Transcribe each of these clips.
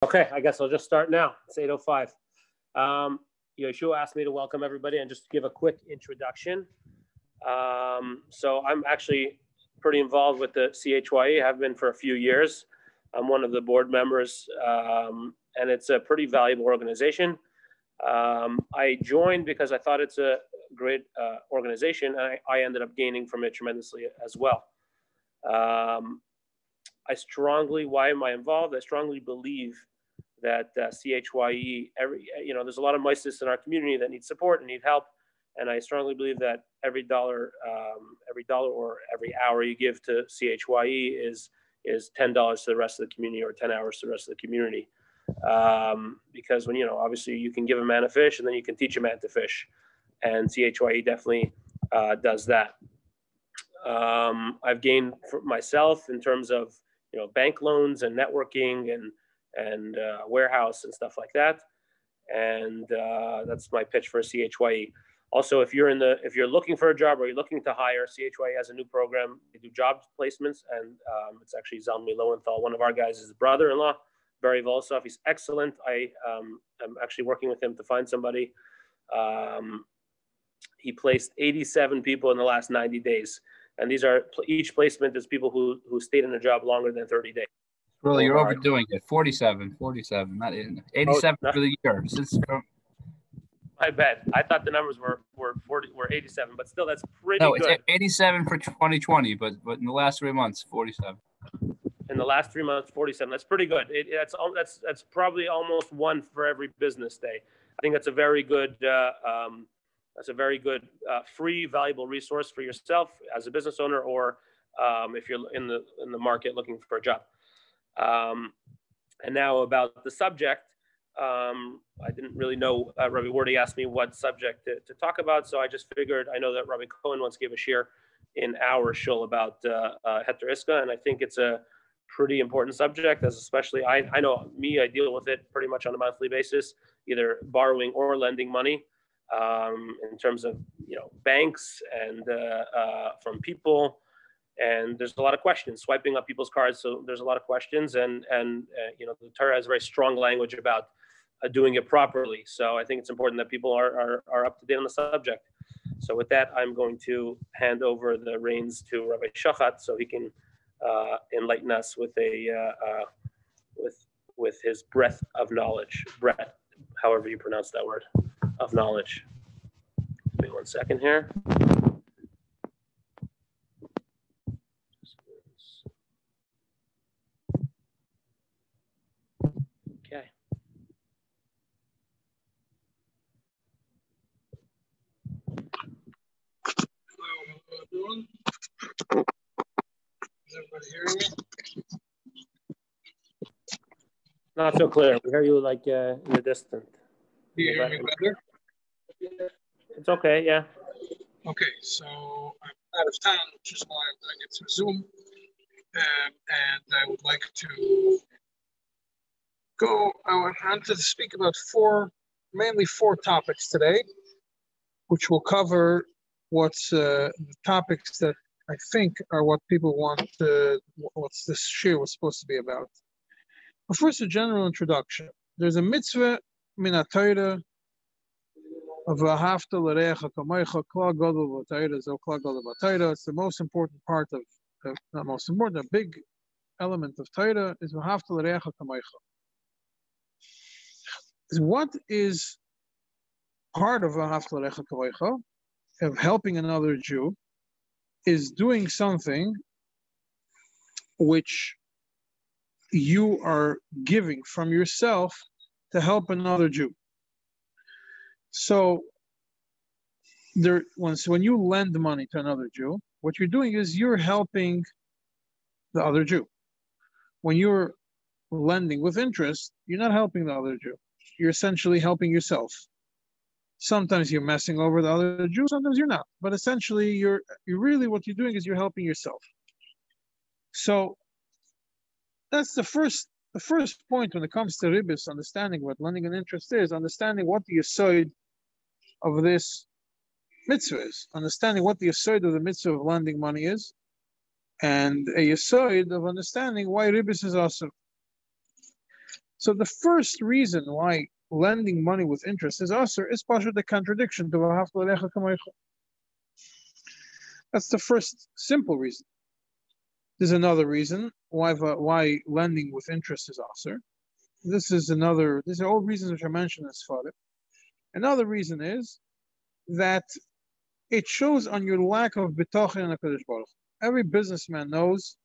Okay, I guess I'll just start now. It's 8:05. Yeshua asked me to welcome everybody and just give a quick introduction. So I'm actually pretty involved with the CHYE, have been for a few years. I'm one of the board members, and it's a pretty valuable organization. I joined because I thought it's a great organization, and I ended up gaining from it tremendously as well. Why am I involved? I strongly believe that CHYE, there's a lot of moises in our community that need support and need help. And I strongly believe that every dollar or every hour you give to CHYE is $10 to the rest of the community, or 10 hours to the rest of the community. Because when, obviously you can give a man a fish and then you can teach a man to fish. And CHYE definitely does that. I've gained for myself in terms of, bank loans and networking and warehouse and stuff like that. And that's my pitch for CHYE. Also, if you're looking for a job or you're looking to hire, CHYE has a new program. They do job placements, and it's actually Zalmi Lowenthal. One of our guys is his brother-in-law, Barry Volsov. He's excellent. I'm actually working with him to find somebody. He placed 87 people in the last 90 days. And these are, each placement is people who stayed in a job longer than 30 days. Really, you're overdoing it. 47, not 87 for the year. My bad. I thought the numbers were 87, but still, that's pretty good. No, it's 87 for 2020, but in the last 3 months, 47. In the last 3 months, 47. That's pretty good. That's probably almost one for every business day. I think that's a very good free, valuable resource for yourself as a business owner, or if you're in the market looking for a job. And now about the subject. I didn't really know. Rabbi Wardy asked me what subject to talk about, so I just figured. I know that Rabbi Cohen once gave a shir in our shul about Heter Iska, and I think it's a pretty important subject. As especially, I know me, I deal with it pretty much on a monthly basis, either borrowing or lending money, in terms of banks and from people. And there's a lot of questions, swiping up people's cards. So there's a lot of questions, and the Torah has very strong language about doing it properly. So I think it's important that people are up to date on the subject. So with that, I'm going to hand over the reins to Rabbi Shachat so he can enlighten us with with his breath of knowledge, however you pronounce that word, of knowledge. Give me 1 second here. Okay. Doing? Is everybody hearing me? Not so clear. We hear you like in the distance. Do you hear me better? It's okay, yeah. Okay, so I'm out of town, which is why I'm doing it through Zoom. And I would like to I wanted to speak about mainly four topics today, which will cover the topics that I think are what people want what's this shir was supposed to be about. But first, a general introduction. There's a mitzvah min ha-Torah of v'ahavta l'reacha kamocha klal gadol b'Torah zo klal gadol b'Torah. It's the most important part not most important, a big element of Torah is v'ahavta l'reacha kamocha. What is part of v'ahavta l'reacha kamocha, of helping another Jew, is doing something which you are giving from yourself to help another Jew. So when you lend money to another Jew, what you're doing is you're helping the other Jew. When you're lending with interest, you're not helping the other Jew. You're essentially helping yourself. Sometimes you're messing over the other Jew, sometimes you're not. But essentially, you're really, what you're doing is you're helping yourself. So that's the first point when it comes to Ribbis, understanding what lending and interest is, understanding what the yesod of this mitzvah is, understanding what the yesod of the mitzvah of lending money is, and a yesod of understanding why Ribbis is awesome. So the first reason why lending money with interest is usher is partially the contradiction to v'ahavta l'recha kamocha. That's the first simple reason. There's another reason why lending with interest is usher. These are all reasons which are mentioned as far. Another reason is that it shows on your lack of bitachon in HaKadosh Baruch Hu. Every businessman knows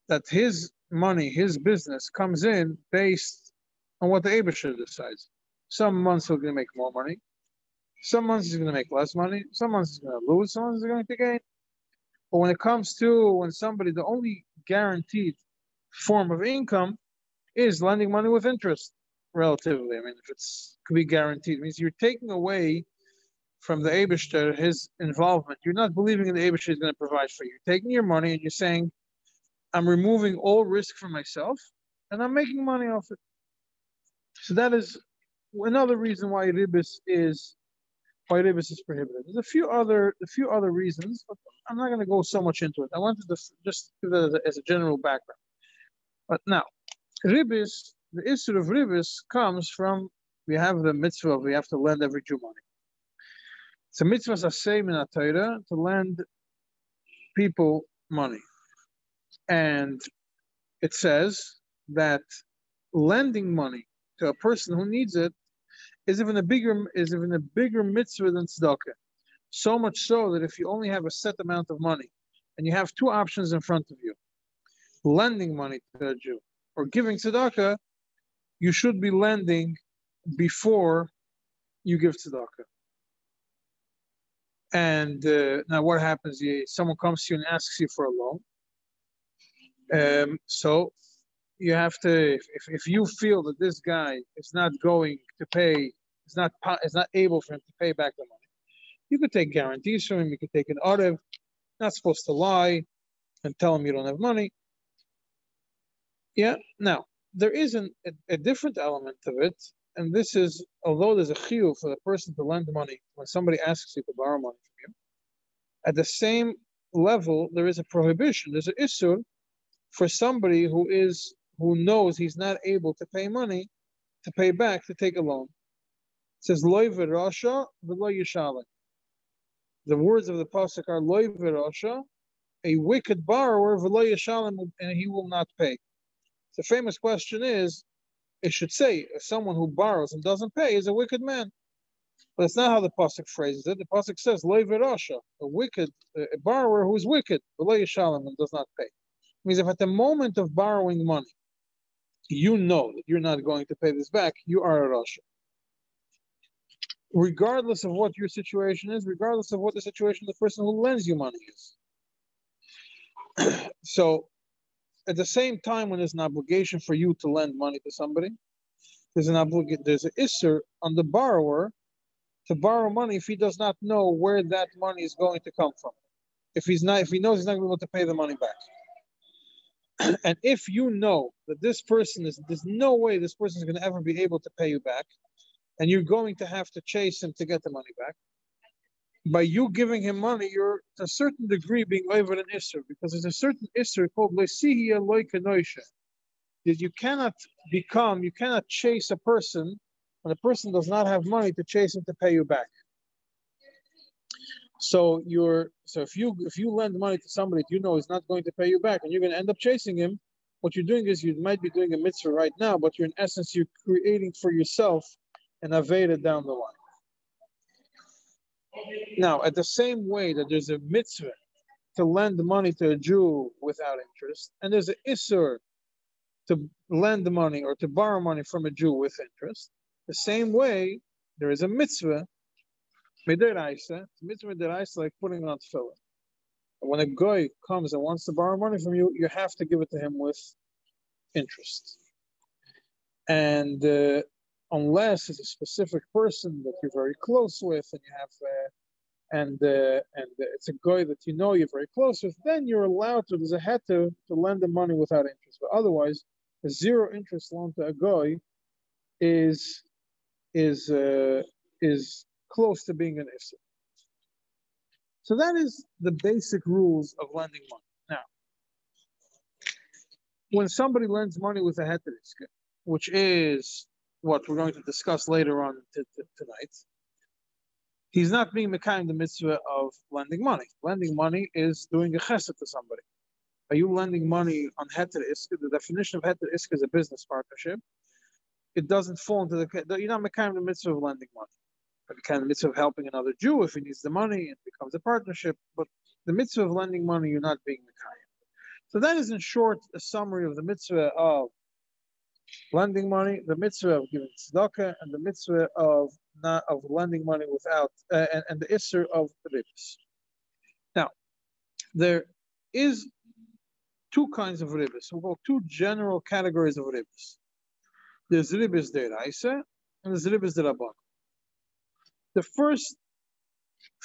that his money, his business comes in based on what the Eibusher decides. Some months he's going to make more money. Some months he's going to make less money. Some months he's going to lose. Some months he's going to gain. But when it comes to the only guaranteed form of income is lending money with interest, relatively. I mean, if it's could be guaranteed, it means you're taking away from the Eibusher his involvement. You're not believing in the Eibusher is going to provide for you. You're taking your money and you're saying, I'm removing all risk from myself and I'm making money off it. So that is another reason why Ribbis is prohibited. There's a few other reasons, but I'm not going to go so much into it. I wanted to just give it as a general background. But now, Ribbis, the issue of Ribbis comes from, we have the mitzvah, we have to lend every Jew money. It's a mitzvah asay min ha-Torah to lend people money. And it says that lending money to a person who needs it is even a bigger mitzvah than tzedakah. So much so that if you only have a set amount of money and you have two options in front of you, lending money to a Jew or giving tzedakah, you should be lending before you give tzedakah. And now what happens? Someone comes to you and asks you for a loan. So you have to, if you feel that this guy is not going to pay, is not able for him to pay back the money, you could take guarantees from him. You could take an arev, not supposed to lie and tell him you don't have money. Yeah. Now there is a different element of it, and this is, although there's a chiyuv for the person to lend money when somebody asks you to borrow money from you, at the same level there is a prohibition. There's an issur for somebody who knows he's not able to pay money, to pay back, to take a loan. It says, Loi v'rasha v'lo yishalem. The words of the pasuk are, Loi v'rasha, a wicked borrower, v'lo yishalem, and he will not pay. The famous question is, it should say, someone who borrows and doesn't pay is a wicked man. But that's not how the pasuk phrases it. The pasuk says, Loi v'rasha, a borrower who is wicked, v'lo yishalem, and does not pay. It means if at the moment of borrowing money, you know that you're not going to pay this back, you are a rasha. Regardless of what your situation is, regardless of what the situation of the person who lends you money is. So, at the same time, when there's an obligation for you to lend money to somebody, there's an issur on the borrower to borrow money if he does not know where that money is going to come from. If he knows he's not going to be able to pay the money back. And if you know that there's no way this person is going to ever be able to pay you back, and you're going to have to chase him to get the money back, by you giving him money, you're to a certain degree being over an issur, because there's a certain issur called loisihia loikanoisha, that you cannot chase a person when a person does not have money to chase him to pay you back. So if you lend money to somebody that you know is not going to pay you back, and you're going to end up chasing him, what you're doing is you might be doing a mitzvah right now, but you're creating for yourself an aveda down the line. Now, at the same way that there's a mitzvah to lend money to a Jew without interest, and there's an issur to lend money or to borrow money from a Jew with interest, the same way there is a mitzvah. Midiraisa, mitzvah midiraisa, like putting on tefillin. When a guy comes and wants to borrow money from you, you have to give it to him with interest. And unless it's a specific person that you're very close with, and you have, and it's a guy that you know you're very close with, then you're allowed to. There's a heter to lend the money without interest. But otherwise, a zero interest loan to a guy is close to being an issur. So that is the basic rules of lending money. Now, when somebody lends money with a heter, which is what we're going to discuss later on tonight, he's not being mekayim the mitzvah of lending money. Lending money is doing a chesed to somebody. Are you lending money on heter iska? The definition of heter iska is a business partnership. It doesn't fall into you're not mekayim the mitzvah of lending money. But mekayim the mitzvah of helping another Jew if he needs the money, it becomes a partnership. But the mitzvah of lending money, you're not being mekayim. So that is in short a summary of the mitzvah of lending money, the mitzvah of giving tzedakah, and the mitzvah of lending money without, and the isser of ribbis. Now, there is two kinds of ribbis. We'll call two general categories of ribbis. There's ribbis deraisa and there's ribbis derabbanan. The first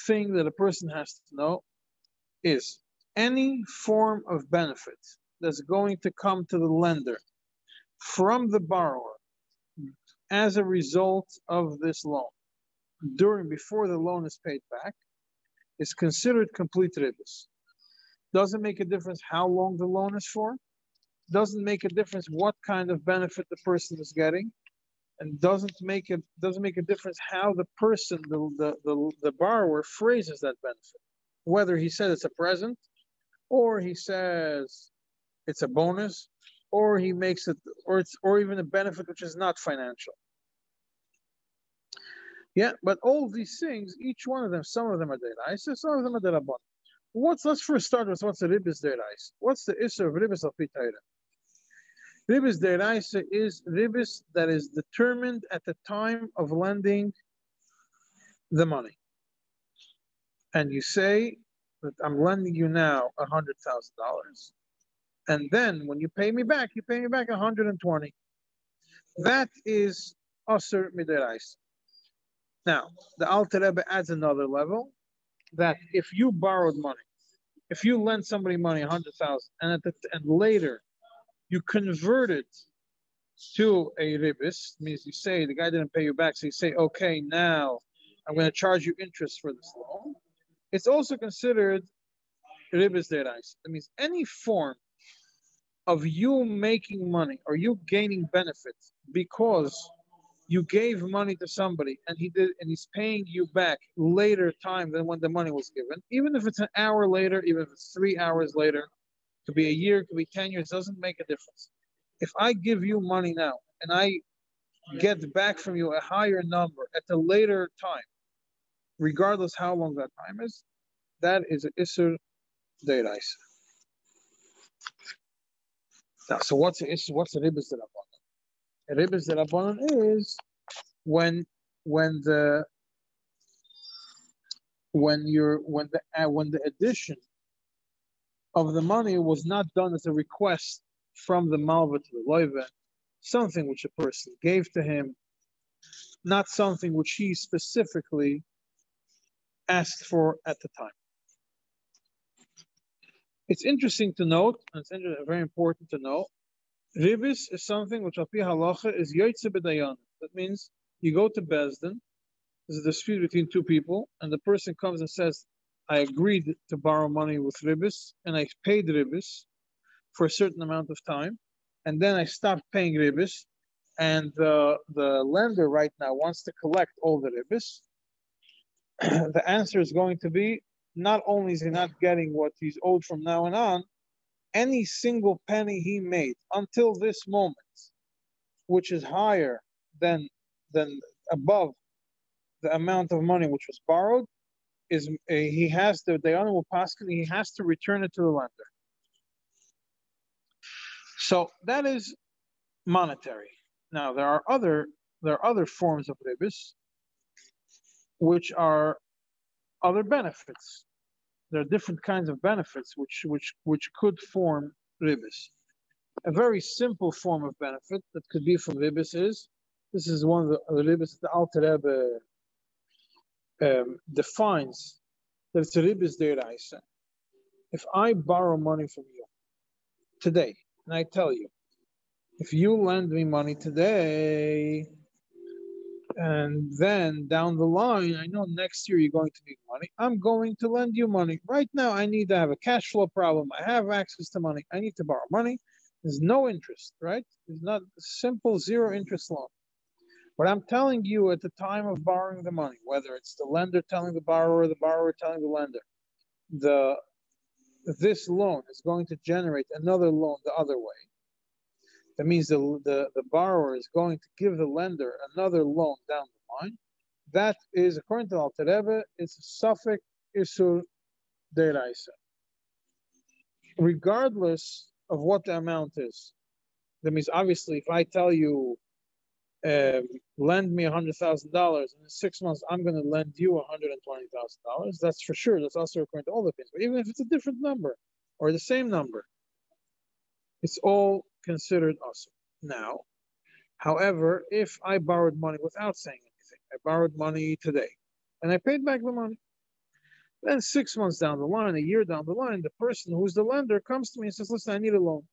thing that a person has to know is any form of benefit that's going to come to the lender from the borrower as a result of this loan before the loan is paid back is considered complete ribbis. Doesn't make a difference how long the loan is for, doesn't make a difference what kind of benefit the person is getting, and doesn't make a difference how the person, the borrower, phrases that benefit. Whether he says it's a present, or he says it's a bonus, or he makes it, or even a benefit which is not financial. Yeah, but all these things, each one of them, some of them are deraisa, some of them are derabbanan. Let's first start with what's the ribbis deraisa. What's the issue of ribbis al pi Torah? Ribbis deraisa is ribbis that is determined at the time of lending the money. And you say that I'm lending you now $100,000. And then when you pay me back 120. That is Asr Midaraisa. Now, the Alter Rebbe adds another level that if you borrowed money, if you lend somebody money 100,000 and later you convert it to a ribbis, means you say the guy didn't pay you back, so you say, okay, now I'm going to charge you interest for this loan. It's also considered ribbis deraisa. That means any form of you making money or you gaining benefits because you gave money to somebody and he's paying you back later time than when the money was given, even if it's an hour later, even if it's 3 hours later, could be a year, could be 10 years, doesn't make a difference. If I give you money now and I get back from you a higher number at a later time, regardless how long that time is, that is an Isser Deiraisa. Now, so what's the Ribbis Derabbanan? A Ribbis Derabbanan is when the addition of the money was not done as a request from the malva to the loiva, something which a person gave to him, not something which he specifically asked for at the time. It's interesting to note, and it's very important to know, Ribbis is something which, al pi halacha, is yoytze b'dayan. That means you go to Bezdin, there's a dispute between two people, and the person comes and says, I agreed to borrow money with Ribbis, and I paid Ribbis for a certain amount of time, and then I stopped paying Ribbis, and the lender right now wants to collect all the Ribbis. The answer is going to be, not only is he not getting what he's owed from now on, any single penny he made until this moment, which is higher than above the amount of money which was borrowed, is he has to return it to the lender. So that is monetary. Now there are other forms of ribbis, which are other benefits. There are different kinds of benefits which could form ribbis. A very simple form of benefit that could be from ribbis is, this is one of the ribbis the Alter Rebbe defines, that it's a ribbis deraisa. If I borrow money from you today, and I tell you, if you lend me money today, and then down the line, I know next year you're going to need money, I'm going to lend you money. Right now, I need to have a cash flow problem. I have access to money. I need to borrow money. There's no interest, right? It's not a simple zero interest loan. But I'm telling you at the time of borrowing the money, whether it's the lender telling the borrower telling the lender, this loan is going to generate another loan the other way. That means the borrower is going to give the lender another loan down the line. That is, according to Alter Rebbe, it's a suffix isur deraisa. Regardless of what the amount is. That means, obviously, if I tell you, lend me $100,000, and in 6 months I'm going to lend you $120,000, that's for sure. That's also according to all the things. But even if it's a different number or the same number, it's all considered awesome. Now, however, if I borrowed money without saying anything, I borrowed money today, and I paid back the money, then 6 months down the line, a year down the line, the person who's the lender comes to me and says, listen, I need a loan.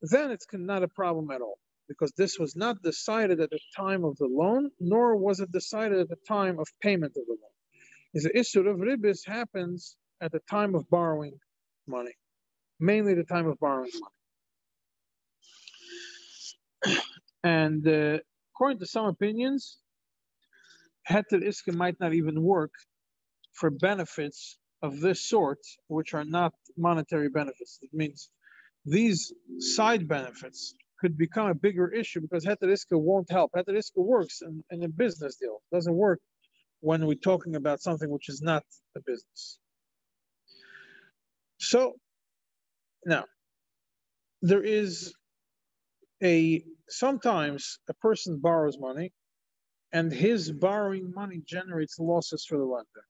Then it's not a problem at all, because this was not decided at the time of the loan, nor was it decided at the time of payment of the loan. The issue of Ribbis happens at the time of borrowing money, mainly the time of borrowing money. And according to some opinions, Heter Iske might not even work for benefits of this sort, which are not monetary benefits. It means these side benefits could become a bigger issue because Heter Iske won't help. Heter Iske works in a business deal. It doesn't work when we're talking about something which is not a business. So now, there is sometimes a person borrows money and his borrowing money generates losses for the lender.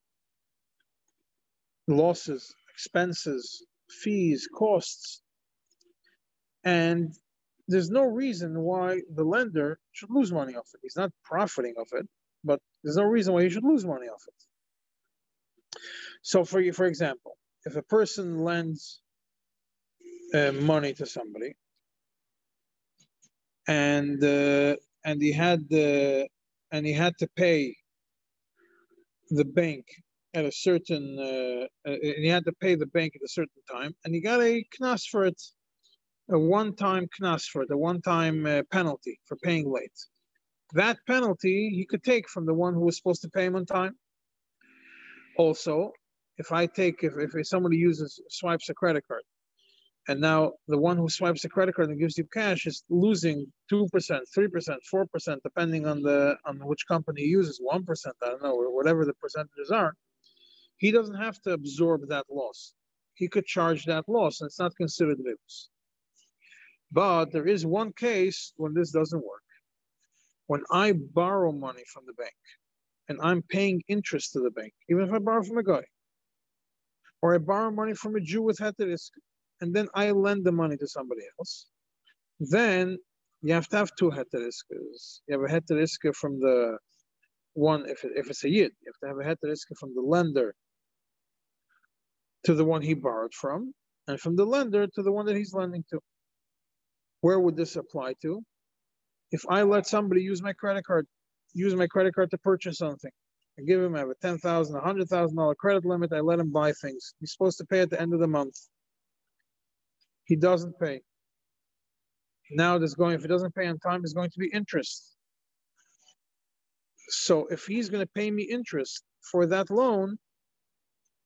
Losses, expenses, fees, costs. And there's no reason why the lender should lose money off it. He's not profiting off it, but there's no reason why he should lose money off it. So for example, if a person lends money to somebody and he had to pay the bank at a certain and he had to pay the bank at a certain time, and he got a knas for it, a one-time knas for it, a one-time penalty for paying late. That penalty he could take from the one who was supposed to pay him on time. Also, if somebody swipes a credit card, and now the one who swipes the credit card and gives you cash is losing 2%, 3%, 4%, depending on which company he uses, 1%, I don't know, or whatever the percentages are. He doesn't have to absorb that loss. He could charge that loss, and it's not considered Ribbis. But there is one case when this doesn't work. When I borrow money from the bank, and I'm paying interest to the bank, even if I borrow from a guy, or I borrow money from a Jew with Heter Iske, and then I lend the money to somebody else, then you have to have two Heter Iskes. You have a Heter Iske from the one, if it's a Yid, you have to have a Heter Iske from the lender to the one he borrowed from, and from the lender to the one that he's lending to. Where would this apply to? If I let somebody use my credit card to purchase something, I give him, I have a $10,000, $100,000 credit limit, I let him buy things. He's supposed to pay at the end of the month. He doesn't pay. Now if he doesn't pay on time, there's going to be interest. So if he's going to pay me interest for that loan,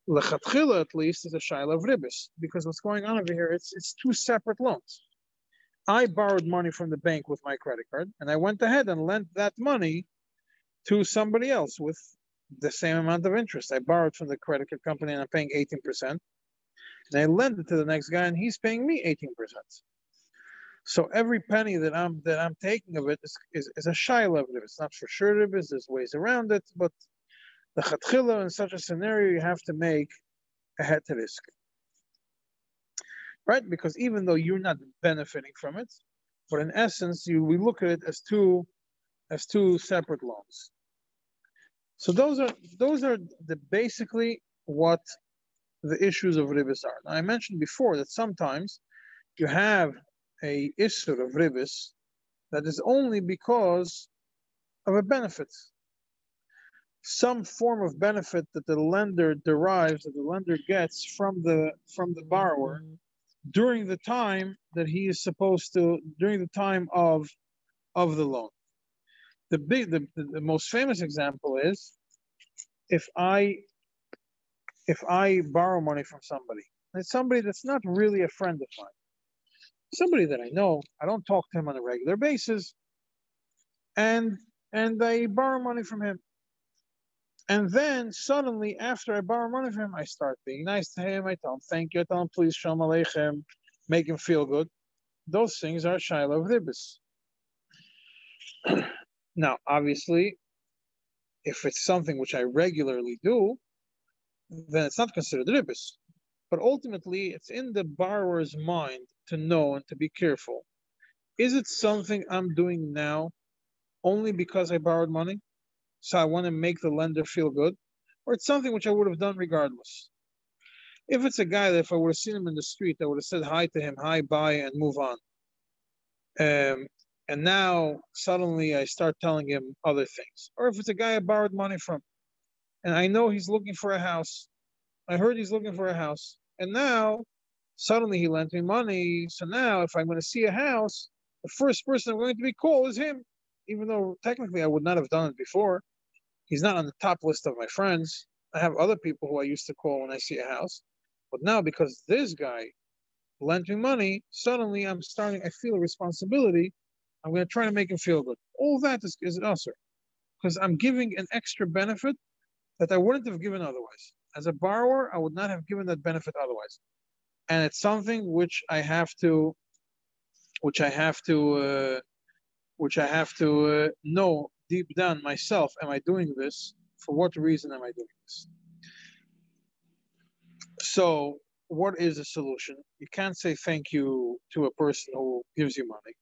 lechatchila at least is a shaila of Ribbis, because what's going on over here, it's two separate loans. I borrowed money from the bank with my credit card, and I went ahead and lent that money to somebody else with the same amount of interest. I borrowed from the credit card company and I'm paying 18%. And I lend it to the next guy and he's paying me 18%. So every penny that I'm taking of it is a shaila of Ribbis. It's not for sure Ribbis, there's ways around it, but the chatchila in such a scenario, you have to make a Heter Iske. Right? Because even though you're not benefiting from it, but in essence, we look at it as two separate loans. So those are basically what the issues of Ribbis are. Now, I mentioned before that sometimes you have a issue of Ribbis that is only because of a benefit. Some form of benefit that the lender derives, that the lender gets from the borrower, during the time that he is supposed to, during the time of the loan. The most famous example is if I borrow money from somebody. It's somebody that's not really a friend of mine. Somebody that I know, I don't talk to him on a regular basis, and I borrow money from him. And then suddenly, after I borrow money from him, I start being nice to him. I tell him thank you. I tell him please shalom aleichem, make him feel good. Those things are shaila of ribbis. Now, obviously, if it's something which I regularly do, then it's not considered ribbis. But ultimately, it's in the borrower's mind to know and to be careful. Is it something I'm doing now only because I borrowed money? So I want to make the lender feel good? Or it's something which I would have done regardless? If it's a guy that if I would have seen him in the street, I would have said hi to him, hi, bye, and move on. And now suddenly I start telling him other things. Or if it's a guy I borrowed money from, and I know he's looking for a house. I heard he's looking for a house. And now suddenly he lent me money. So now if I'm going to see a house, the first person I'm going to be called is him, even though technically I would not have done it before. He's not on the top list of my friends. I have other people who I used to call when I see a house. But now because this guy lent me money, suddenly I feel a responsibility. I'm going to try to make him feel good. All that is an usher. Because I'm giving an extra benefit that I wouldn't have given otherwise. As a borrower, I would not have given that benefit otherwise. And it's something which I have to know deep down myself. Am I doing this? For what reason am I doing this? So what is the solution? You can't say thank you to a person who gives you money.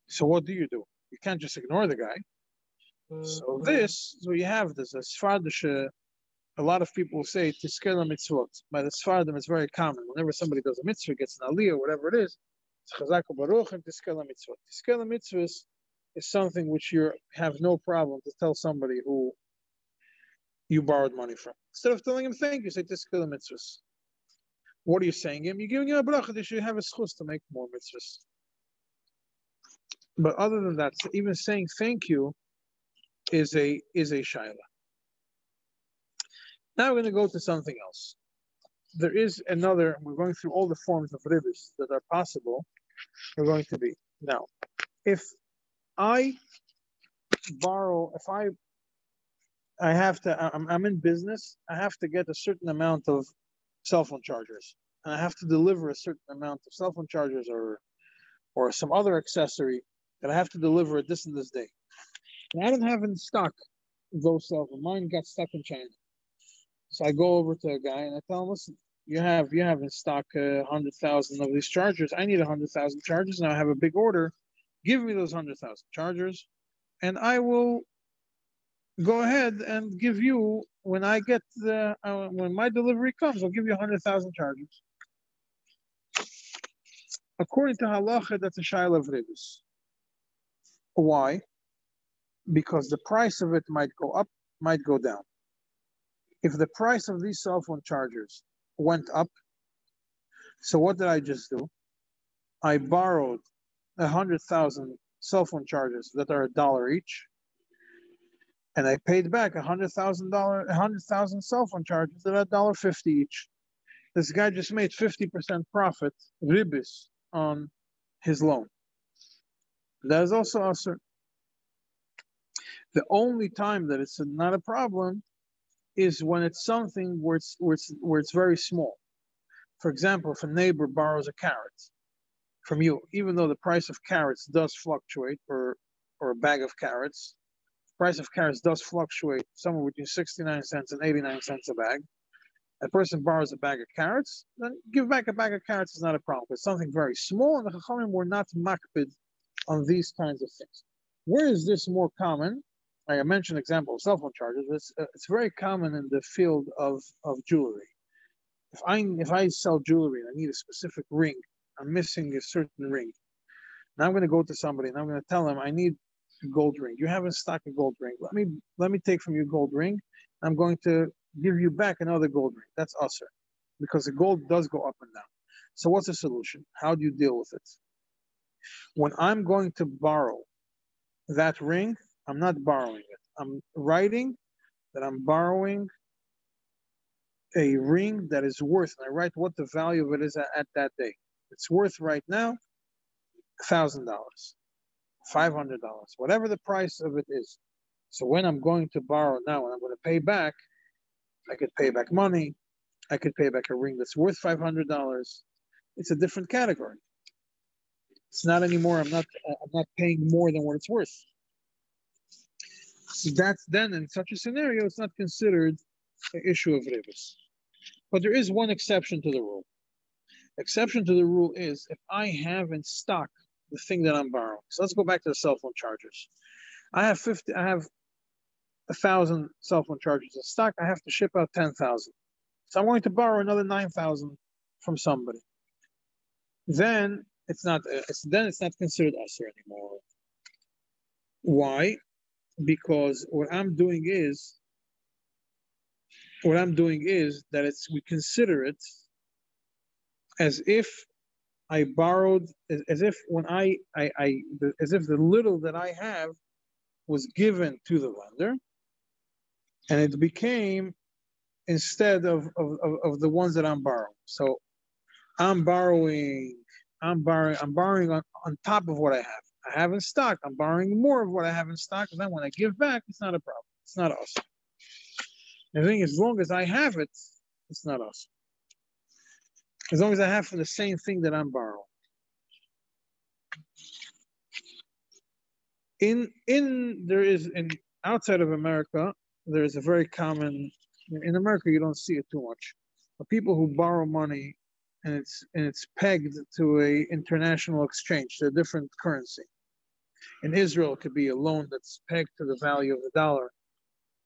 So what do? You can't just ignore the guy. So this is where you have this. A lot of people say tiskela mitzvot. By the Sfardim, it's very common. Whenever somebody does a mitzvah, gets an aliyah, whatever it is, it's chazak baruch and tiskela mitzvot. Tiskela mitzvahs is something which you have no problem to tell somebody who you borrowed money from. Instead of telling him thank you, say tiskela mitzvahs. What are you saying him? You're giving him a bracha that you have a schus to make more mitzvahs. But other than that, even saying thank you is a shaila. Now we're going to go to something else. There is another, we're going through all the forms of ribbis that are possible. We're going to be. Now, if I borrow, I'm in business, I have to get a certain amount of cell phone chargers. And I have to deliver a certain amount of cell phone chargers or some other accessory that I have to deliver at this and this day. And I don't have in stock those cell phones. Mine got stuck in China. So I go over to a guy and I tell him, listen, you have in stock 100,000 of these chargers. I need 100,000 chargers. Now I have a big order. Give me those 100,000 chargers, and I will go ahead and give you when I get when my delivery comes. I'll give you 100,000 chargers. According to Halacha, that's a shaila of ribbis. Why? Because the price of it might go up, might go down. If the price of these cell phone chargers went up, so what did I just do? I borrowed 100,000 cell phone chargers that are $1 each, and I paid back $100,000 cell phone chargers that are $1.50 each. This guy just made 50% profit, ribbis, on his loan. That is also usher. The only time that it's not a problem is when it's something where it's very small. For example, if a neighbor borrows a carrot from you, even though the price of carrots does fluctuate, or a bag of carrots, the price of carrots does fluctuate somewhere between 69 cents and 89 cents a bag. A person borrows a bag of carrots, then give back a bag of carrots is not a problem. It's something very small, and the Chachamim were not makpid on these kinds of things. Where is this more common? I mentioned example of cell phone chargers. It's very common in the field of jewelry. If I sell jewelry and I need a specific ring, I'm missing a certain ring. Now I'm going to go to somebody and I'm going to tell them I need a gold ring. You have in stock a gold ring. Let me take from you a gold ring. I'm going to give you back another gold ring. That's usher, because the gold does go up and down. So what's the solution? How do you deal with it? When I'm going to borrow that ring, I'm not borrowing it. I'm writing that I'm borrowing a ring that is worth, and I write what the value of it is at that day. It's worth right now $1,000, $500, whatever the price of it is. So when I'm going to borrow now and I'm going to pay back, I could pay back money. I could pay back a ring that's worth $500. It's a different category. It's not anymore. I'm not paying more than what it's worth. So that's then in such a scenario, it's not considered an issue of Ribbis. But there is one exception to the rule. Exception to the rule is if I have in stock the thing that I'm borrowing. So let's go back to the cell phone chargers. I have 1,000 cell phone chargers in stock. I have to ship out 10,000. So I'm going to borrow another 9,000 from somebody. Then it's not considered usher anymore. Why? Because what I'm doing is that we consider it as if I borrowed, as if the little that I have was given to the lender, and it became instead of the ones that I'm borrowing. So I'm borrowing on top of what I have. I have in stock. I'm borrowing more of what I have in stock, and then when I give back, it's not a problem. It's not us. I think as long as I have it, it's not us. As long as I have for the same thing that I'm borrowing. Outside of America, there is a very common. In America, you don't see it too much. But people who borrow money, and it's pegged to a international exchange, to a different currency. In Israel, it could be a loan that's pegged to the value of the dollar,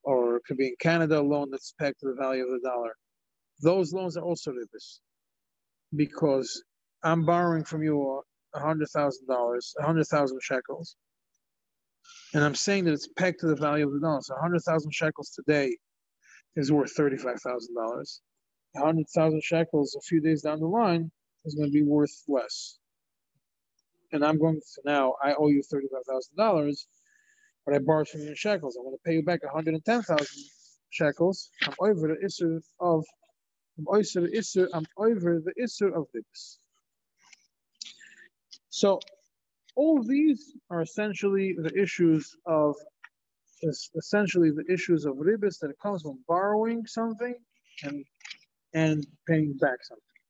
or it could be in Canada a loan that's pegged to the value of the dollar. Those loans are also ribbis, because I'm borrowing from you $100,000, 100,000 shekels, and I'm saying that it's pegged to the value of the dollar. So 100,000 shekels today is worth $35,000. 100,000 shekels a few days down the line is going to be worth less. And I owe you $35,000, but I borrowed from you in shekels. I'm going to pay you back 110,000 shekels. I'm over the issue of Ribbis. So all of these are essentially the issues of Ribbis that comes from borrowing something and paying back something.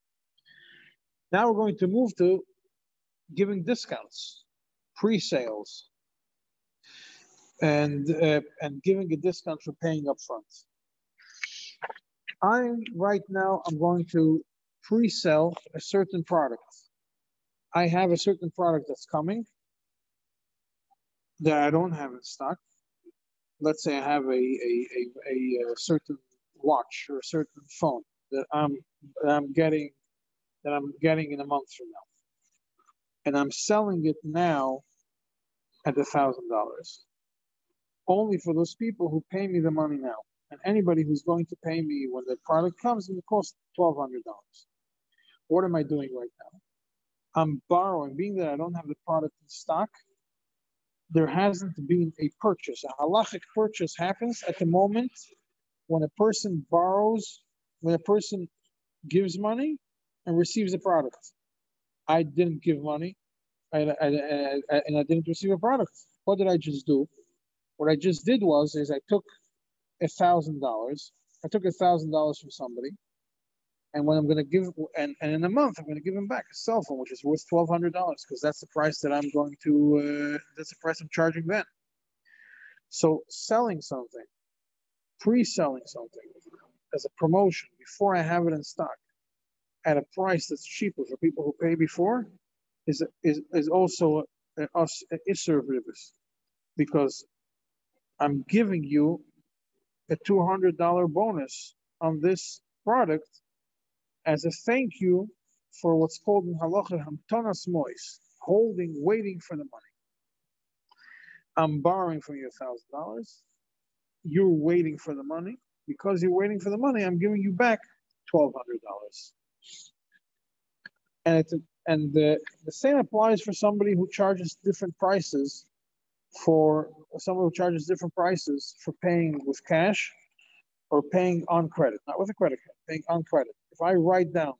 Now we're going to move to giving discounts, pre-sales, and giving a discount for paying upfront. I'm going to pre-sell a certain product. I have a certain product that's coming that I don't have in stock. Let's say I have a certain watch or a certain phone that I'm getting in a month from now, and I'm selling it now at $1,000, only for those people who pay me the money now. And anybody who's going to pay me when the product comes, it will cost $1,200. What am I doing right now? I'm borrowing, being that I don't have the product in stock. There hasn't been a purchase. A halachic purchase happens at the moment when a person gives money and receives a product. I didn't give money, and I didn't receive a product. What did I just do? What I just did is I took $1,000. I took $1,000 from somebody, and when I'm going to give, and in a month I'm going to give him back a cell phone, which is worth $1,200, because that's the price that I'm going to. That's the price I'm charging then. So selling something, pre-selling something as a promotion before I have it in stock at a price that's cheaper for people who pay before is also an issur of Ribbis, because I'm giving you a $200 bonus on this product as a thank you for what's called in Halacha hamtonas mois, waiting for the money. I'm borrowing from you $1,000. You're waiting for the money. Because you're waiting for the money, I'm giving you back $1,200. and the same applies for somebody who charges different prices for someone who charges different prices for paying with cash or paying on credit, not with a credit card, paying on credit. If I write down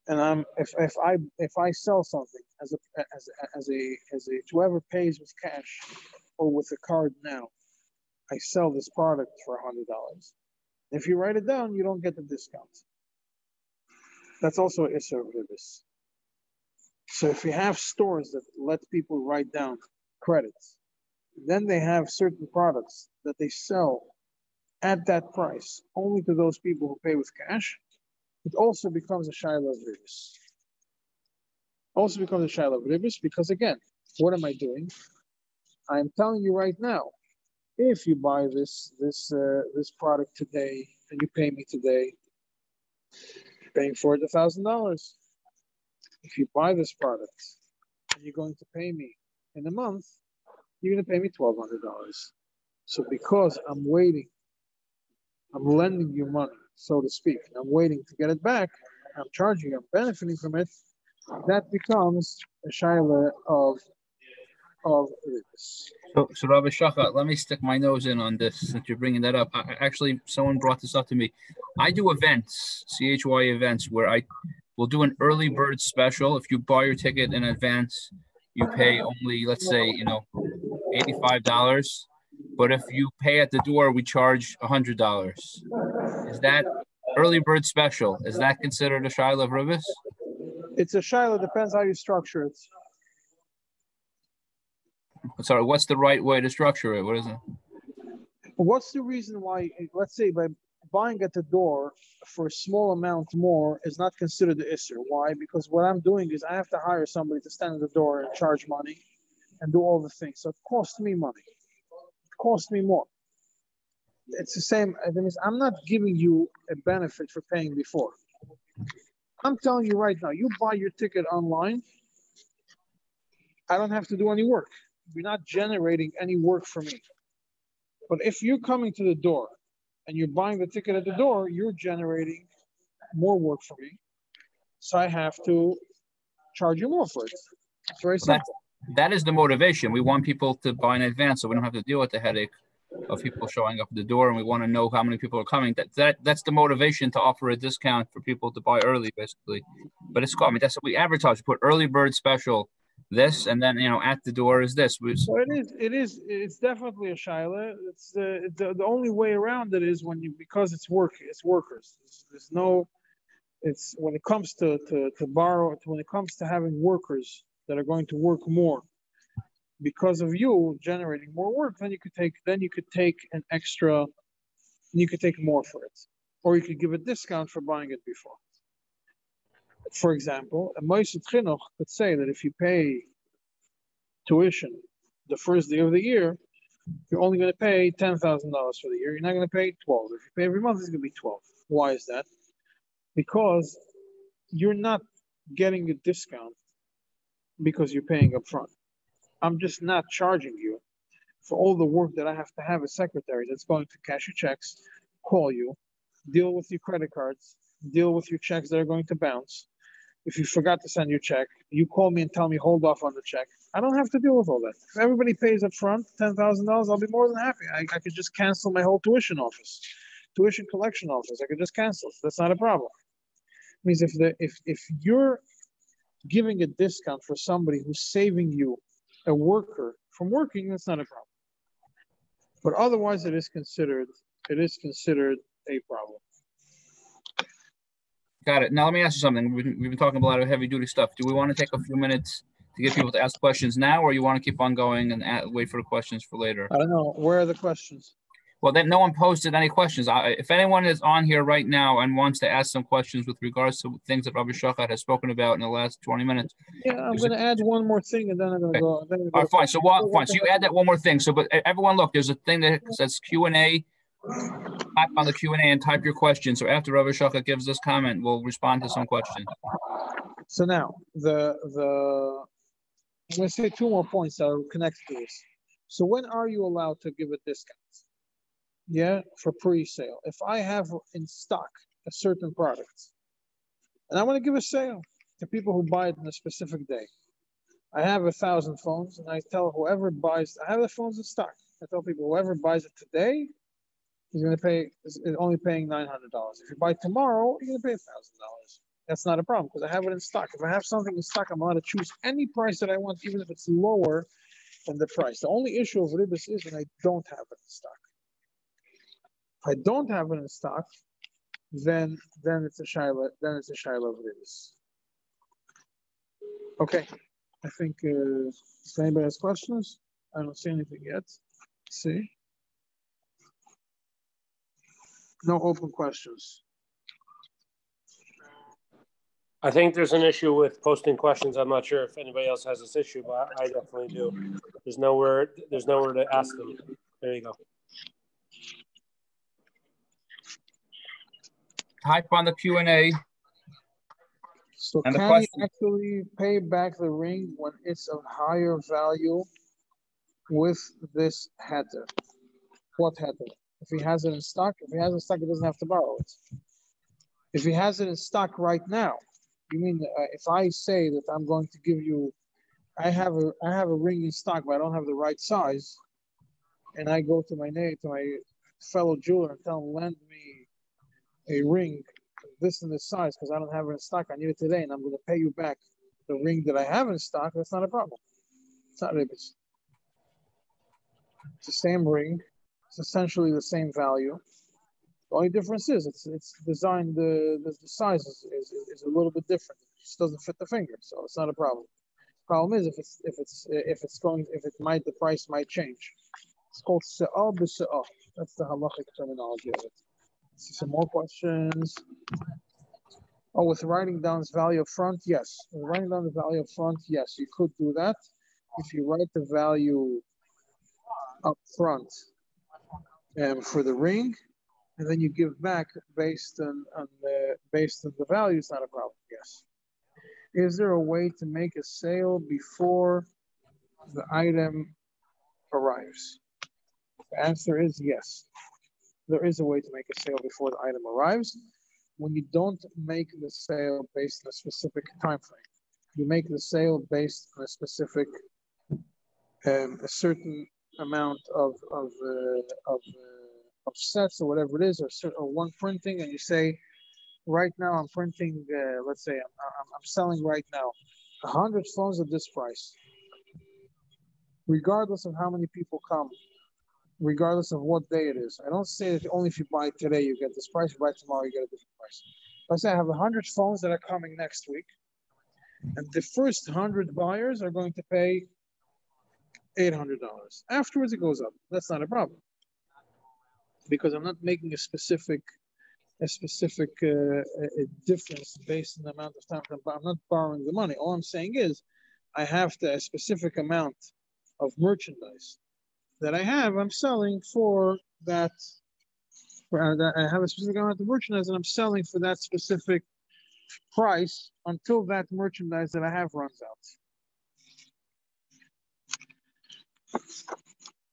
and if I sell something as a to whoever pays with cash or with a card now, I sell this product for $100. If you write it down, you don't get the discount. That's also an issue of Ribbis. So if you have stores that let people write down credits, then they have certain products that they sell at that price only to those people who pay with cash. It also becomes a shaila of Ribbis. Also becomes a shaila of Ribbis because again, what am I doing? I'm telling you right now, if you buy this product today and you pay me today, you're paying for it $1,000. If you buy this product and you're going to pay me in a month, you're going to pay me $1,200. So because I'm waiting, I'm lending you money, so to speak, and I'm waiting to get it back, I'm charging you, I'm benefiting from it, that becomes a shaila of this. So Rabbi Shachat, let me stick my nose in on this since you're bringing that up. Actually, someone brought this up to me. I do events, CHY events, where I will do an early bird special. If you buy your ticket in advance, you pay only, let's say, $85. But if you pay at the door, we charge $100. Is that early bird special? Is that considered a shaila of Ribbis? It's a shaila, depends how you structure it. Sorry, what's the right way to structure it? What is it? What's the reason why, let's say by buying at the door for a small amount more is not considered the isser? Why? Because what I'm doing is I have to hire somebody to stand at the door and charge money and do all the things. So it costs me money. It costs me more. It's the same. That means I'm not giving you a benefit for paying before. I'm telling you right now, you buy your ticket online, I don't have to do any work. You're not generating any work for me. But if you're coming to the door and you're buying the ticket at the door, you're generating more work for me. So I have to charge you more for it. It's very simple. That is the motivation. We want people to buy in advance so we don't have to deal with the headache of people showing up at the door, and we want to know how many people are coming. That's the motivation to offer a discount for people to buy early, basically. But it's cool. I mean, that's what we advertise. We put early bird special, this, and then at the door is this. So it's definitely a shaila. It's the only way around it is because it's workers. There's no. It's when it comes to borrow, when it comes to having workers that are going to work more because of you generating more work, then you could take an extra, you could take more for it, or you could give a discount for buying it before. For example, a Moised Chinuch could say that if you pay tuition the first day of the year, you're only going to pay $10,000 for the year. You're not going to pay 12. If you pay every month, it's going to be 12. Why is that? Because you're not getting a discount because you're paying up front. I'm just not charging you for all the work that I have to have a secretary that's going to cash your checks, call you, deal with your credit cards, deal with your checks that are going to bounce. If you forgot to send your check, you call me and tell me hold off on the check. I don't have to deal with all that. If everybody pays up front $10,000, I'll be more than happy. I could just cancel my whole tuition collection office. I could just cancel. That's not a problem. It means if you're giving a discount for somebody who's saving you a worker from working, that's not a problem. But otherwise, it is considered a problem. Got it. Now let me ask you something. We've been talking a lot of heavy duty stuff. Do we want to take a few minutes to get people to ask questions now, or you want to keep on going and wait for the questions for later? I don't know. Where are the questions? Well, then no one posted any questions. If anyone is on here right now and wants to ask some questions with regards to things that Rabbi Shachat has spoken about in the last 20 minutes. Yeah, I'm going to add one more thing, and then I'm going to go. All right, fine. So you add that one more thing. So, but everyone, look, there's a thing that says Q&A. Type on the Q&A and type your question. So after Rabbi Shachat gives this comment, we'll respond to some questions. So now, I'm going to say two more points that are connected to this. So when are you allowed to give a discount? Yeah, for pre-sale. If I have in stock a certain product and I want to give a sale, to people who buy it on a specific day. I have 1,000 phones, and I tell whoever buys, I have the phones in stock. I tell people whoever buys it today is going to pay is only paying $900. If you buy tomorrow, you're going to pay $1,000. That's not a problem because I have it in stock. If I have something in stock, I'm allowed to choose any price that I want, even if it's lower than the price. The only issue of Ribbis is when I don't have it in stock. If I don't have it in stock, then it's a shaila. Then it's a shaila of Ribbis. Okay, I think. If anybody has questions, I don't see anything yet. Let's see. No open questions. I think there's an issue with posting questions. I'm not sure if anybody else has this issue, but I definitely do. There's nowhere to ask them. There you go. Type on the Q&A. So and can you actually pay back the ring when it's of higher value with this header? What header? If he has it in stock, he doesn't have to borrow it. If he has it in stock right now, you mean if I say that I'm going to give you, I have a ring in stock, but I don't have the right size, and I go to my fellow jeweler and tell him, lend me a ring this and this size because I don't have it in stock. I need it today, and I'm going to pay you back the ring that I have in stock. That's not a problem. It's not Ribbis. It's the same ring. It's essentially the same value. The only difference is it's designed, the size is a little bit different. It just doesn't fit the finger, so it's not a problem. The problem is the price might change. It's called se'ah b'se'ah. That's the halachic terminology of it. See some more questions. Oh, with writing down its value up front, yes. With writing down the value up front, yes, you could do that. If you write the value up front for the ring, and then you give back based on the value, it's not a problem. Yes. Is there a way to make a sale before the item arrives? The answer is yes. There is a way to make a sale before the item arrives. When you don't make the sale based on a specific time frame, you make the sale based on a specific, a certain amount of sets or whatever it is, or one printing, and you say, right now I'm printing. Let's say I'm selling right now 100 phones at this price, regardless of how many people come, regardless of what day it is. I don't say that only if you buy today you get this price, you buy tomorrow you get a different price. I say I have 100 phones that are coming next week, and the first 100 buyers are going to pay $800. Afterwards it goes up. That's not a problem, because I'm not making a specific difference based on the amount of time. I'm not borrowing the money. All I'm saying is I have a specific amount of merchandise that I'm selling for that. I have a specific amount of merchandise and I'm selling for that specific price until that merchandise that I have runs out.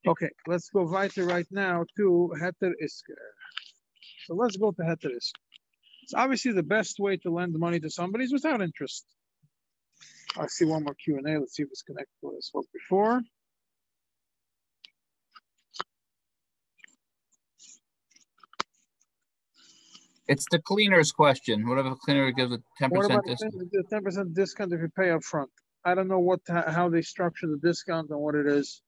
Okay, let's go weiter right now to Heter Isker. So let's go to Heter Isker. It's obviously the best way to lend money to somebody is without interest. I see one more Q&A. Let's see if it's connected to what I spoke before. It's the cleaner's question. What if a cleaner gives a 10% discount? 10% discount if you pay up front. I don't know how they structure the discount and what it is.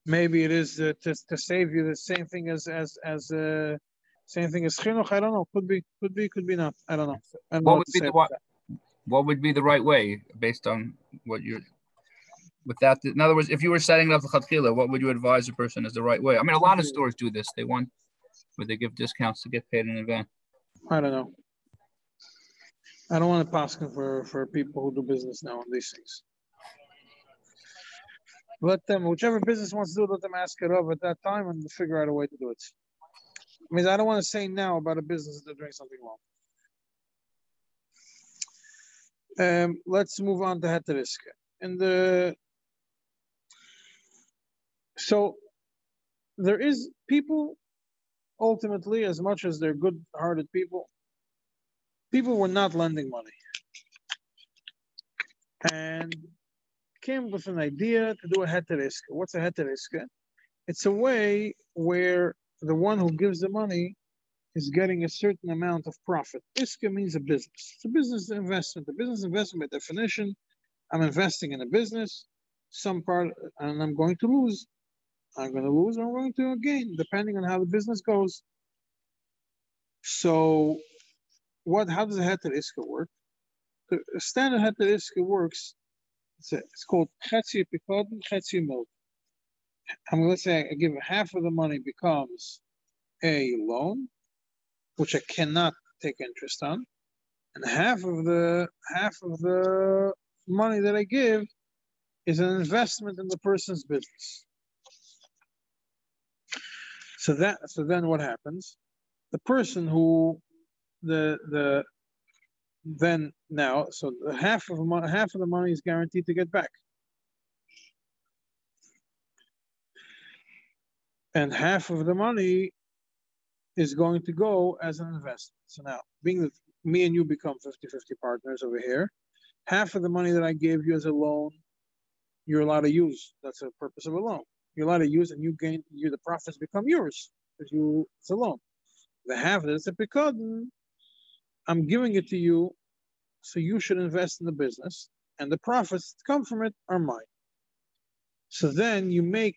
Maybe it is to save you the same thing as chinuch. I don't know. Could be not. I don't know. What would be the right way based on what you're without? In other words, if you were setting up the chatchila, what would you advise a person is the right way? I mean, a lot of stores do this. They want where they give discounts to get paid in advance. I don't know. I don't want to pass for people who do business now on these things. Let them, whichever business wants to do, let them ask it of at that time and figure out a way to do it. I mean, I don't want to say now about a business that they're doing something wrong. Let's move on to Heter Isker. So there is people, ultimately, as much as they're good-hearted people, People were not lending money and came with an idea to do a heter iska. What's a heter iska? It's a way where the one who gives the money is getting a certain amount of profit. Iska means a business. It's a business investment. A business investment, by definition, I'm investing in a business, some part, and I'm going to lose. I'm going to lose or I'm going to gain, depending on how the business goes. So, how does a heter iska work? The standard heter iska works. It's called chetzi pikadon, chetzi milk. I'm going to say I give half of the money becomes a loan, which I cannot take interest on, and half of the money that I give is an investment in the person's business. So then what happens? The person who half of the money is guaranteed to get back, and half of the money is going to go as an investment. So now, being that me and you become 50-50 partners over here, half of the money that I gave you as a loan, you're allowed to use. That's the purpose of a loan. You're allowed to use, and the profits become yours because it's a loan. The half that's a pikadon, I'm giving it to you, so you should invest in the business, and the profits that come from it are mine. So then you make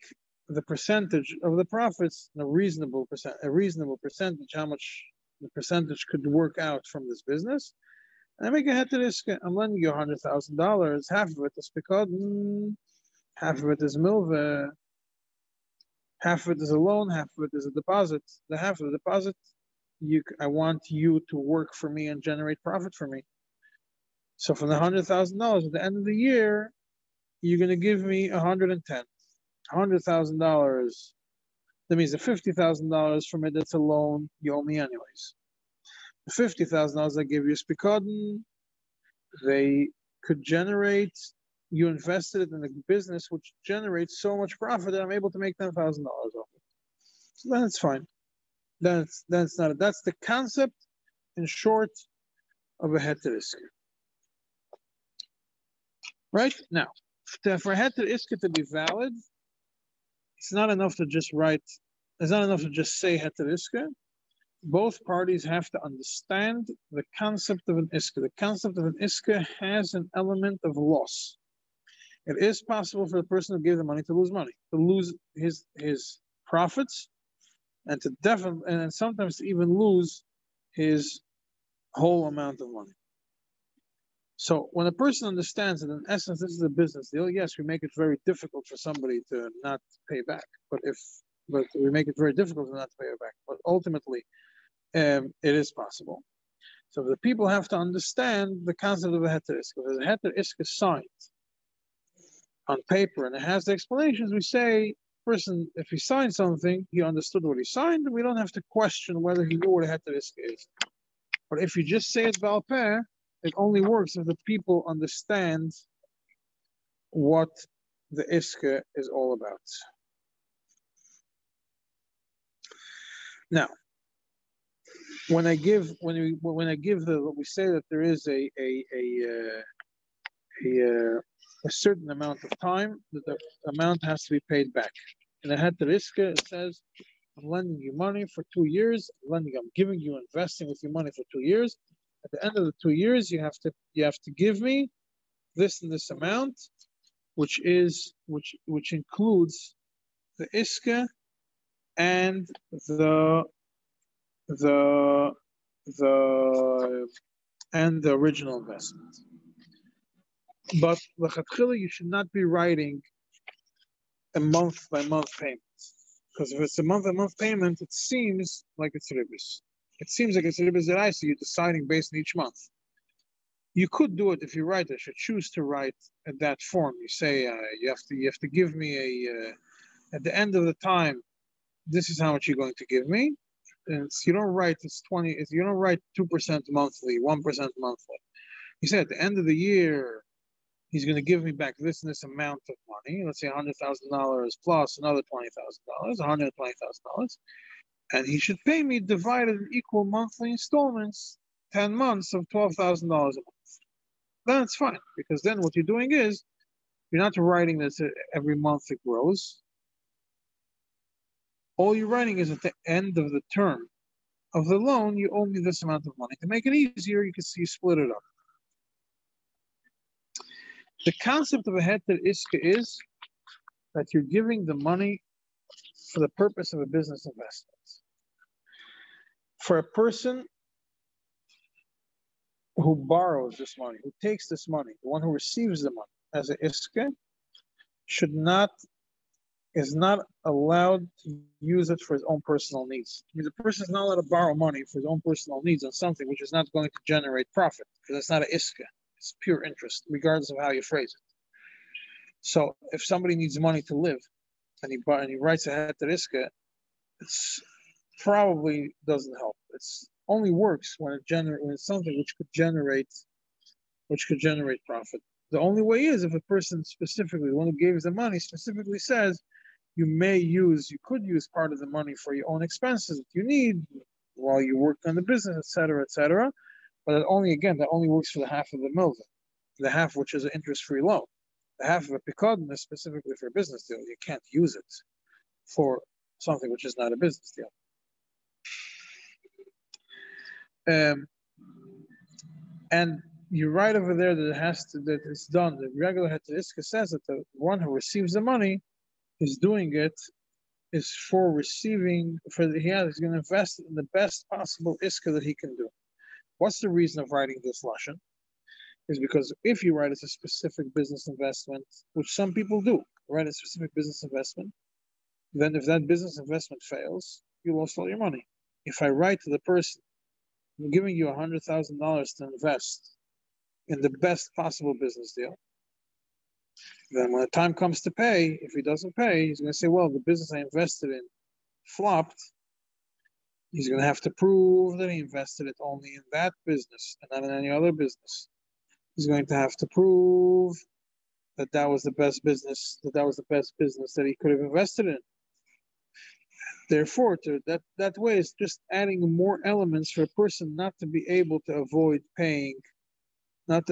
the percentage of the profits a reasonable percentage, how much the percentage could work out from this business. And I make a heter iska. I'm lending you $100,000. Half of it is pikadon, half of it is milveh, half of it is a loan, half of it is a deposit. The half of the deposit, I want you to work for me and generate profit for me. So from the $100,000 at the end of the year, you're going to give me $100,000. That means the $50,000 from it, that's a loan you owe me anyways. The $50,000 I give you is pikadon. They could generate. You invested it in a business which generates so much profit that I'm able to make $10,000 off it. So then it's fine. That's not it. That's the concept, in short, of a heter iska. Right now, for a heter iska to be valid, it's not enough to just write. It's not enough to just say heter iska. Both parties have to understand the concept of an iska. The concept of an iska has an element of loss. It is possible for the person who gave the money to lose his profits, and sometimes to even lose his whole amount of money. So when a person understands that in essence this is a business deal, yes, we make it very difficult for somebody to not pay back. But we make it very difficult to not pay it back. But ultimately, it is possible. So the people have to understand the concept of a heter iska. If a heter iska signed on paper and it has the explanations, we say, person, if he signed something, he understood what he signed, and we don't have to question whether he knew what a heter iska is. But if you just say it bal peh, it only works if the people understand what the iska is all about. Now, when I give we say that there is a certain amount of time that the amount has to be paid back. In a heter iska, it says, I'm lending you money for 2 years. I'm giving you, investing with your money for 2 years. At the end of the 2 years, you have to give me this and this amount, which includes the iska and the original investment. But l'chatchila, you should not be writing a month-by-month payment, because if it's a month-by-month payment, it seems like it's ribbis. It seems like it's ribbis that so you're deciding based on each month. You could do it if you write. I should choose to write at that form. You say you have to give me at the end of the time, this is how much you're going to give me. And you don't write you don't write 2% monthly, 1% monthly. You say at the end of the year, he's going to give me back this and this amount of money. Let's say $100,000 plus another $20,000, $120,000, and he should pay me divided in equal monthly installments 10 months of $12,000 a month. Then it's fine, because then what you're doing is you're not writing this every month it grows. All you're writing is at the end of the term of the loan, you owe me this amount of money. To make it easier, you can see you split it up. The concept of a heter iska is that you're giving the money for the purpose of a business investment. For a person who borrows this money, who takes this money, the one who receives the money as an iska, is not allowed to use it for his own personal needs. I mean, the person is not allowed to borrow money for his own personal needs on something which is not going to generate profit, because that's not an iska. It's pure interest, regardless of how you phrase it. So if somebody needs money to live, and he writes a heter iska, it's probably doesn't help. It's only works when it's something which could generate profit. The only way is if a person specifically, the one who gave the money, specifically says, you could use part of the money for your own expenses that you need while you work on the business, etc., etc. But that only works for the half of the milva, the half which is an interest-free loan. The half of a pikadon is specifically for a business deal. You can't use it for something which is not a business deal. And you write over there that it's done. The regular heter iska says that the one who receives the money is doing it is for receiving, he's going to invest in the best possible iska that he can do. What's the reason of writing this lashon? Is because if you write as a specific business investment, which some people do, write a specific business investment, then if that business investment fails, you lost all your money. If I write to the person, I'm giving you $100,000 to invest in the best possible business deal, then when the time comes to pay, if he doesn't pay, he's going to say, well, the business I invested in flopped. He's going to have to prove that he invested it only in that business and not in any other business. He's going to have to prove that was the best business, that he could have invested in. Therefore, that way is just adding more elements for a person not to be able to avoid paying the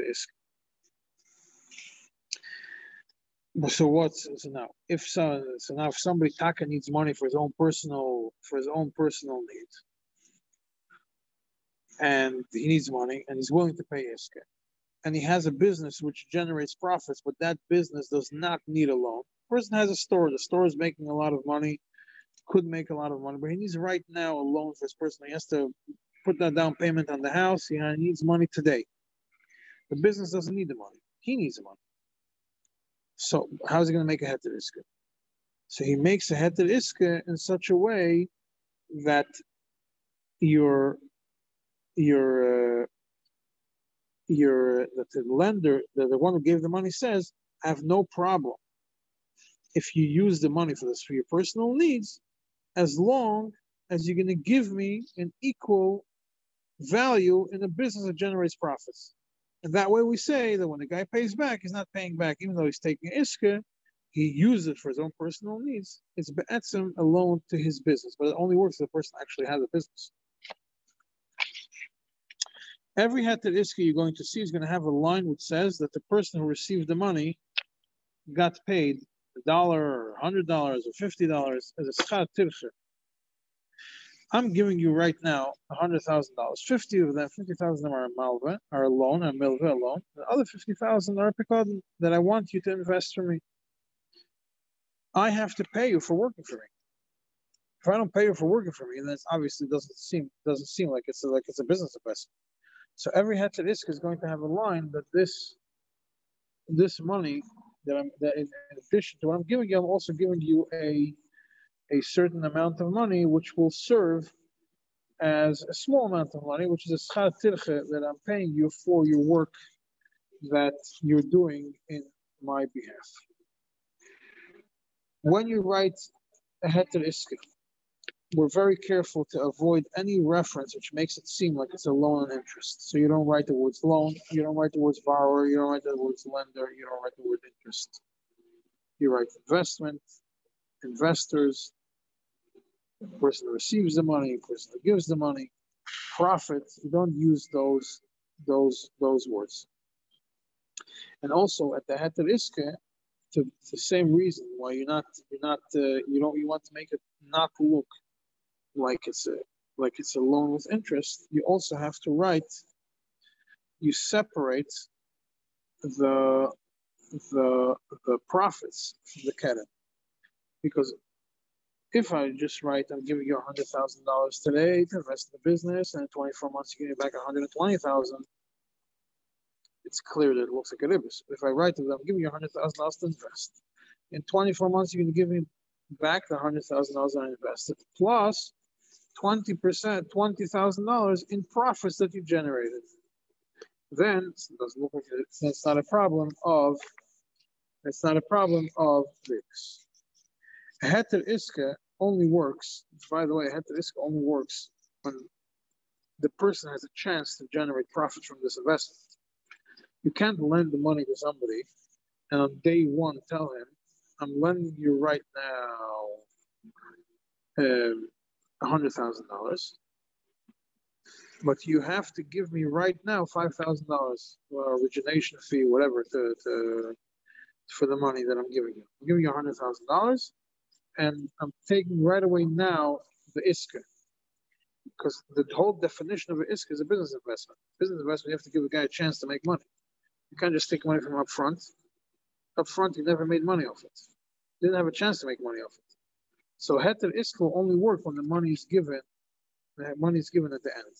isk. So now if somebody taka needs money for his own personal needs, and he needs money and he's willing to pay iska, and he has a business which generates profits, but that business does not need a loan. The person has a store. The store is making a lot of money, could make a lot of money, but he needs right now a loan for his person. He has to put that down payment on the house. He needs money today. The business doesn't need the money. He needs the money. So how is he going to make a heter iska? So he makes a heter iska in such a way that that the lender, the one who gave the money, says, I have no problem if you use the money for your personal needs, as long as you're going to give me an equal value in a business that generates profits. And that way we say that when the guy pays back, he's not paying back, even though he's taking iska, he uses it for his own personal needs. It's be'etzem a loan to his business, but it only works if the person actually has a business. Every heter iska you're going to see is going to have a line which says that the person who received the money got paid $1 or $100 or $50 as a schar tirche. I'm giving you right now $100,000. 50 of them, 50,000 of them are malva, are a loan, a milva loan. The other 50,000 are pikadon that I want you to invest for me. I have to pay you for working for me. If I don't pay you for working for me, then it obviously doesn't seem like it's a business investment. So every heter iska is going to have a line that this money that in addition to what I'm giving you, I'm also giving you a certain amount of money which will serve as a small amount of money, which is a schar tirche that I'm paying you for your work that you're doing in my behalf. When you write a heter iska, we're very careful to avoid any reference which makes it seem like it's a loan and interest. So you don't write the words loan, you don't write the words borrower, you don't write the words lender, you don't write the word interest. You write investment, investors, the person who receives the money, the person who gives the money, profit. You don't use those words. And also at the heter iske, to the same reason why you want to make it not look like it's a loan with interest. You also have to write. You separate the profits from the keren, because if I just write, I'm giving you $100,000 today to invest in the business, and in 24 months you give me back 120,000. It's clear that it looks like a ribbis. If I write to them, I'm giving you $100,000 to invest. In 24 months, you're going to give me back the $100,000 I invested, plus 20%, $20,000 in profits that you generated. Then it doesn't look like that's not a problem of this. Heter iske only works. By the way, heter iske only works when the person has a chance to generate profit from this investment. You can't lend the money to somebody and on day one tell him, I'm lending you right now $100,000, but you have to give me right now $5,000 origination fee, whatever, for the money that I'm giving you. I'm giving you $100,000, and I'm taking right away now the iske, because the whole definition of an iske is a business investment. Business investment, you have to give the guy a chance to make money. You can't just take money from up front. Up front, you never made money off it. You didn't have a chance to make money off it. So heter iske will only work when the money is given. The money is given at the end.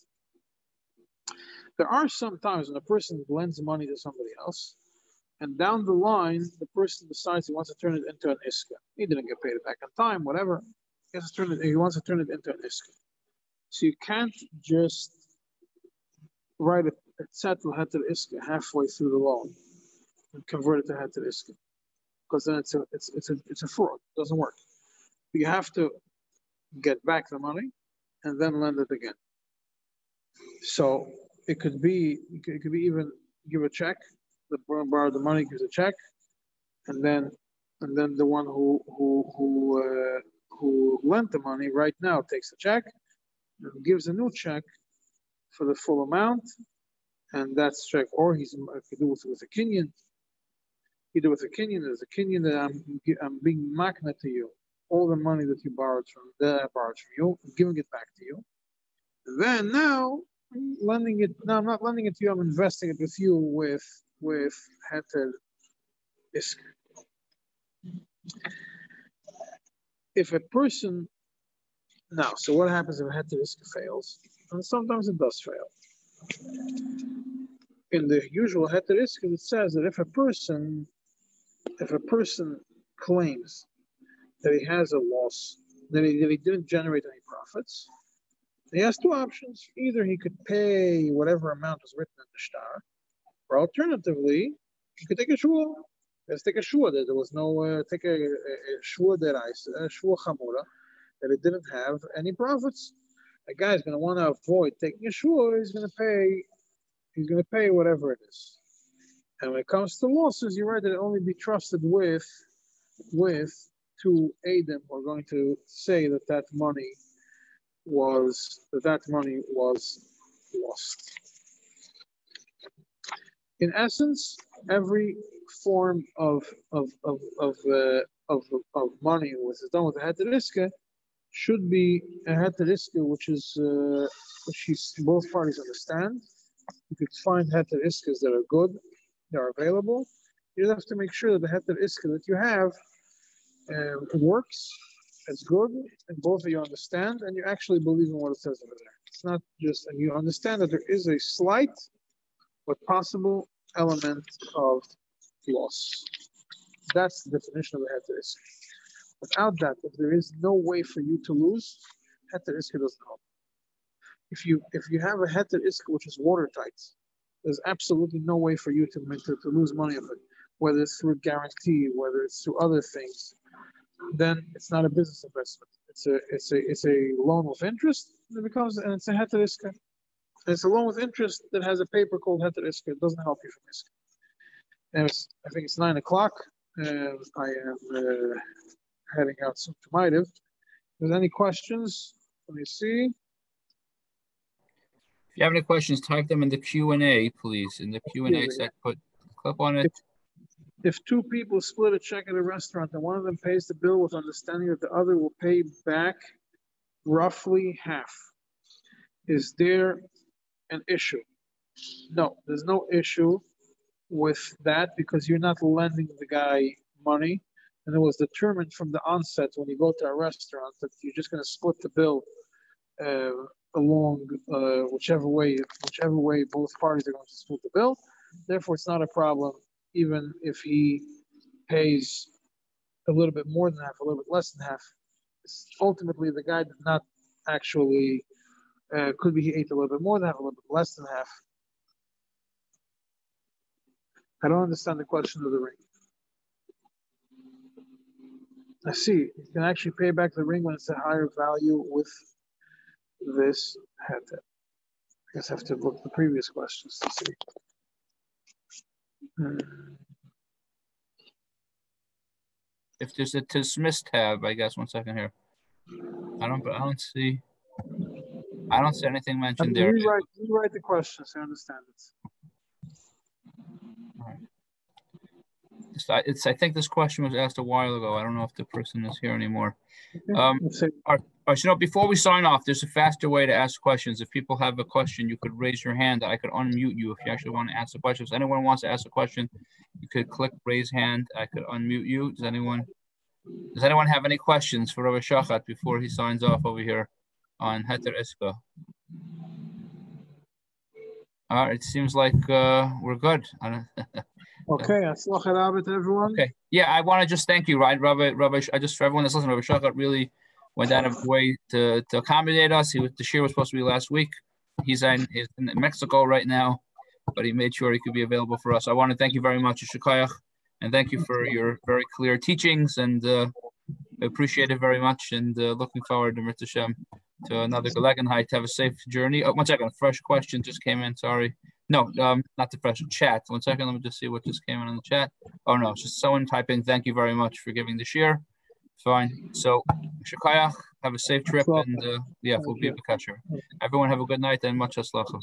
There are some times when a person lends money to somebody else, and down the line, the person decides he wants to turn it into an iske. He didn't get paid it back on time, whatever. He wants to turn it into an iske. So you can't just write a settle heter iske halfway through the loan and convert it to heter iske, because then it's a fraud. It doesn't work. You have to get back the money and then lend it again. So it could be even give a check. The person borrowed the money, gives a check, and then the one who lent the money right now takes the check and gives a new check for the full amount, and that's check. Or he could do it with a kinyan. You do it with a kinyan. There's a kinyan that I'm being magna to you. All the money that you borrowed from you, I'm giving it back to you. And then now I'm lending it. No, I'm not lending it to you. I'm investing it with you with heter iske. If a person now, so what happens if heter iske fails? And sometimes it does fail. In the usual heter iske, it says that if a person claims that he has a loss, that he didn't generate any profits, he has two options. Either he could pay whatever amount was written in the shtar, or alternatively, he could take a shua. Let's take a shua. There was no take a shua derais, a shua chamura, that it didn't have any profits. A guy's going to want to avoid taking a shua. He's going to pay whatever it is. And when it comes to losses, you're right that it only be trusted with two Adam who are going to say that money was lost. In essence, every form of money which is done with a heter iske should be a heter iske which both parties understand. You could find heter iskes that are good, that are available. You have to make sure that the heter iske that you have works, it's good, and both of you understand, and you actually believe in what it says over there. It's not just, and you understand that there is a slight but possible element of loss. That's the definition of a heter iske. Without that, if there is no way for you to lose, heter iske doesn't help. If you have a heter iske which is watertight, there's absolutely no way for you to lose money of it, whether it's through a guarantee, whether it's through other things. Then it's not a business investment. It's a loan with interest. And it's a heter iske. And it's a loan with interest that has a paper called heter iske. It doesn't help you from iske. And I think it's 9 o'clock. I am heading out soon to Maidiv. There's any questions? Let me see. If you have any questions, type them in the Q&A, please. In the Q&A section, click on it. If two people split a check at a restaurant and one of them pays the bill with understanding that the other will pay back roughly half, is there an issue? No, there's no issue with that because you're not lending the guy money. And it was determined from the onset when you go to a restaurant that you're just going to split the bill along whichever way both parties are going to split the bill. Therefore, it's not a problem even if he pays a little bit more than half, a little bit less than half. Ultimately, the guy did not actually, could be he ate a little bit more than half, a little bit less than half. I don't understand the question of the ring. I see. You can actually pay back the ring when it's a higher value with this head. I guess I have to look at the previous questions to see. If there's a dismiss tab, I guess 1 second here. I don't see anything mentioned there. Rewrite the question so I understand it. All right. I think this question was asked a while ago. I don't know if the person is here anymore. All right, so before we sign off, there's a faster way to ask questions. If people have a question, you could raise your hand. I could unmute you if you actually want to ask a question. If anyone wants to ask a question, you could click raise hand. I could unmute you. Does anyone have any questions for Rabbi Shachat before he signs off over here on Heter Iska? All right, it seems like we're good. Okay, everyone. Okay, yeah, I want to just thank you, right, Rabbi. I just for everyone that's listening, Rabbi Shachat really went out of his way to accommodate us. The shir was supposed to be last week. He's in Mexico right now, but he made sure he could be available for us. I want to thank you very much, Shukayach, and thank you for your very clear teachings, and I appreciate it very much, and looking forward to Mirza Shem to another Gelegenheit. Have a safe journey. Oh, 1 second, a fresh question just came in, sorry. No, not the fresh chat. 1 second, let me just see what just came in on the chat. Oh no, it's just someone typing, thank you very much for giving the shir. Fine. So, Shukayach, have a safe trip, and yeah, we'll be in the catcher. Everyone have a good night and much aslachah.